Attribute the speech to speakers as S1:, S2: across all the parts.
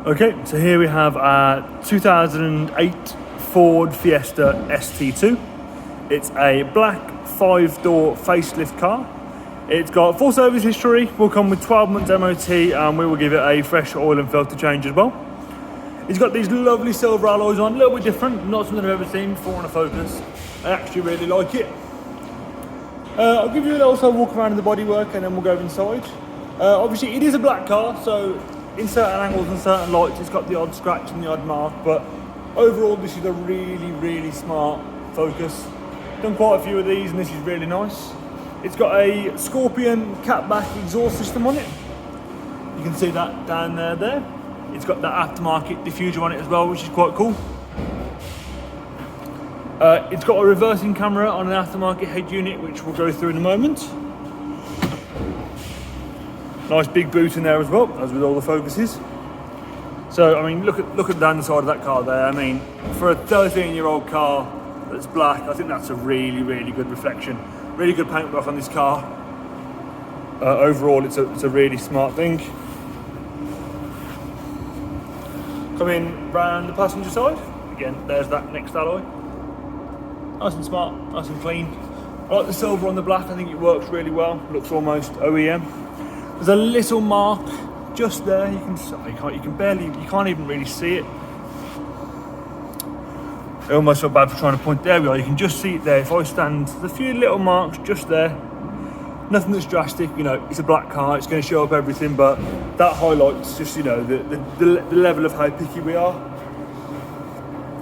S1: Okay, so here we have our 2008 Ford Fiesta ST-2. It's a black 5-door facelift car. It's got full service history, will come with 12 months MOT, and we will give it a fresh oil and filter change as well. It's got these lovely silver alloys on, a little bit different, not something I've ever seen before on a Focus. I actually really like it. I'll give you a little walk around in the bodywork and then we'll go inside. Obviously it is a black car, so in certain angles and certain lights it's got the odd scratch and the odd mark, but overall this is a really smart Focus. Done quite a few of these and this is really nice. It's got a Scorpion catback exhaust system on it. You can see that down there. It's got that aftermarket diffuser on it as well, which is quite cool. It's got a reversing camera on an aftermarket head unit, which we'll go through in a moment. Nice big boot in there as well, as with all the Focuses. So, I mean, look at down the side of that car there. I mean, for a 13-year-old car that's black, I think that's a really good reflection. Really good paintwork on this car. Overall, it's a really smart thing. Coming round the passenger side, again, there's that next alloy. Nice and smart, nice and clean. I like the silver on the black, I think it works really well. Looks almost OEM. There's a little mark just there, you can't even really see it. I almost feel bad for trying to point, there we are, you can just see it there. If I stand, there's a few little marks just there. Nothing that's drastic, you know, it's a black car, it's going to show up everything, but that highlights just, you know, the level of how picky we are.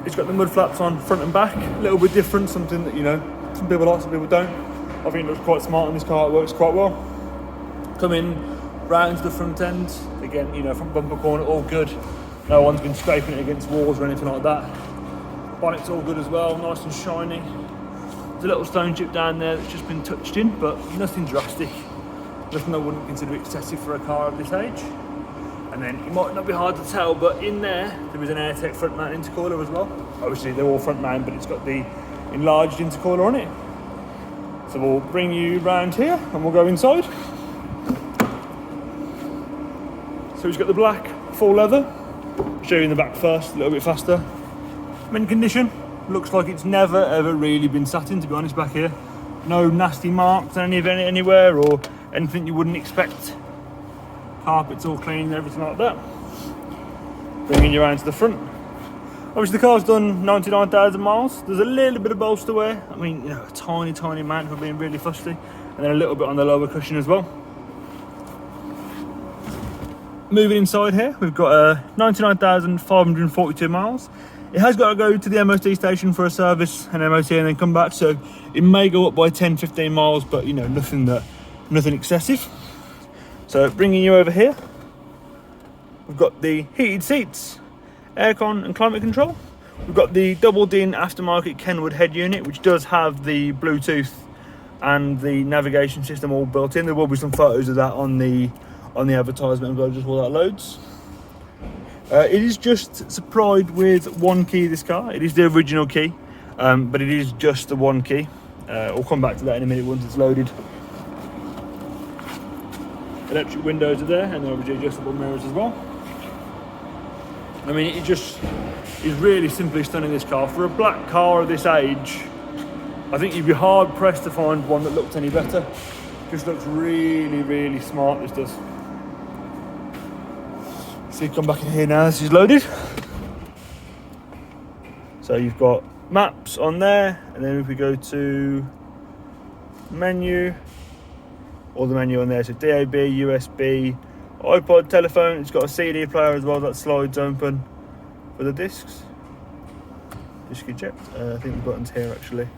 S1: It's got the mud flaps on front and back, a little bit different, something that, you know, some people like, some people don't. I think it looks quite smart on this car, it works quite well. Coming round to the front end, again, you know, front bumper corner, all good. No one's been scraping it against walls or anything like that. Bonnet's all good as well, nice and shiny. There's a little stone chip down there that's just been touched in, but nothing drastic. Nothing I wouldn't consider excessive for a car of this age. And then it might not be hard to tell, but in there is an AirTech front mount intercooler as well. Obviously they're all front mount, but it's got the enlarged intercooler on it. So we'll bring you round here and we'll go inside. So it's got the black full leather. I'll show you in the back first, a little bit faster. Mint condition. Looks like it's never ever really been sat in, to be honest, back here. No nasty marks anywhere or anything you wouldn't expect. Carpet's all clean and everything like that. Bringing you around to the front. Obviously the car's done 99,000 miles. There's a little bit of bolster wear. I mean, you know, a tiny amount for being really fusty. And then a little bit on the lower cushion as well. Moving inside here, we've got 99,542 miles. It has got to go to the MOT station for a service and MOT and then come back, so it may go up by 10-15 miles, but you know, nothing excessive. So bringing you over here, we've got the heated seats, aircon and climate control. We've got the double-din aftermarket Kenwood head unit, which does have the Bluetooth and the navigation system all built in. There will be some photos of that on the advertisement as well, just while that loads. It is just supplied with one key, this car. It is the original key, but it is just the one key. We'll come back to that in a minute once it's loaded. Electric windows are there, and then obviously adjustable mirrors as well. I mean, it just is really simply stunning, this car. For a black car of this age, I think you'd be hard pressed to find one that looked any better. Just looks really smart, this does. So you come back in here now, this is loaded. So you've got maps on there, and then if we go to menu, all the menu on there, so DAB, USB, iPod, telephone. It's got a CD player as well that slides open for the discs. Disc eject, I think the button's here actually.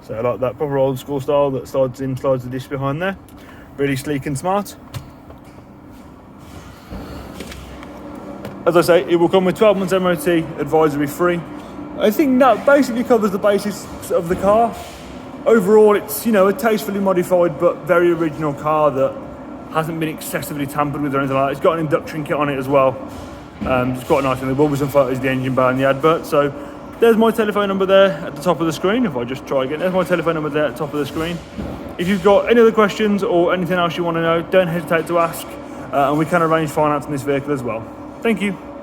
S1: So I like that proper old school style that slides in, slides the disc behind there. Really sleek and smart. As I say, it will come with 12 months MOT, advisory free. I think that basically covers the basics of the car. Overall, it's, you know, a tastefully modified but very original car that hasn't been excessively tampered with or anything like that. It's got an induction kit on it as well. It's quite nice, and there will be some photos of the engine bay in the advert. So there's my telephone number there at the top of the screen. If I just try again, there's my telephone number there at the top of the screen. If you've got any other questions or anything else you want to know, don't hesitate to ask, and we can arrange finance on this vehicle as well. Thank you.